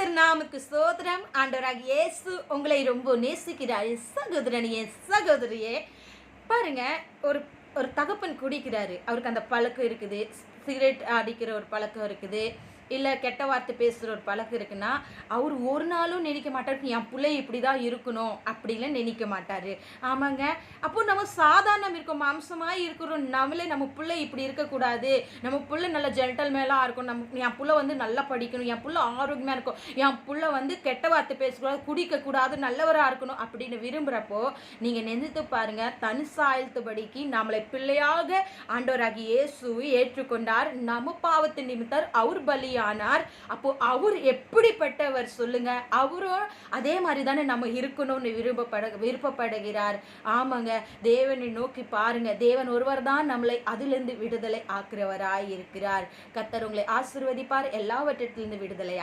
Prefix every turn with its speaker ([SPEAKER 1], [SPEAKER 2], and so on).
[SPEAKER 1] கர்த்தர் நாமக்கு ஸ்தோத்திரம். ஆண்டவராகிய இயேசு உங்களை ரொம்ப நேசிக்கிறார். சகோதரனியே, சகோதரியே, பாருங்க, ஒரு ஒரு தகப்பன் குடிக்கிறாரு. அவருக்கு அந்த பழக்கம் இருக்குது. சிகரெட் அடிக்கிற ஒரு பழக்கம் இருக்குது, இல்லை கெட்ட வார்த்தை பேசுகிற ஒரு பழக்கம் இருக்குன்னா, அவர் ஒரு நாளும் நினைக்க மாட்டார் என் பிள்ளை இப்படி தான் இருக்கணும் அப்படிலாம் நினைக்க மாட்டார். ஆமாங்க. அப்போ நம்ம சாதாரணம் இருக்கோம், மாம்சமாக இருக்கிறோம். நம்மளே நம்ம பிள்ளை இப்படி இருக்கக்கூடாது, நம்ம பிள்ளை நல்ல ஜென்டல்மேலாக இருக்கும், என் பிள்ளை வந்து நல்லா படிக்கணும், என் பிள்ளை ஆரோக்கியமாக இருக்கும், என் பிள்ளை வந்து கெட்ட வார்த்தை பேசக்கூடாது, குடிக்கக்கூடாது, நல்லவராக இருக்கணும் அப்படின்னு விரும்புகிறப்போ நீங்கள் நினைத்து பாருங்கள், தன் சாயல்த்தபடிக்கு நம்மளை பிள்ளையாக ஆண்டவராகிய இயேசு ஏற்றுக்கொண்டார். நம்ம பாவத்தின் நிமித்தர் அவர் பலி ஆனார். அப்போ அவர் எப்படிப்பட்டவர் சொல்லுங்க. அவரும் அதே மாதிரி தானே நம்ம இருக்கணும்னு விருப்பப்படுகிறார். ஆமாங்க. தேவனை நோக்கி பாருங்க. தேவன் ஒருவர் தான் நம்மளை அதிலிருந்து விடுதலை ஆக்குறவராய் இருக்கிறார். கர்த்தர் உங்களை ஆசீர்வதிப்பார். எல்லாவற்றிலிருந்து விடுதலை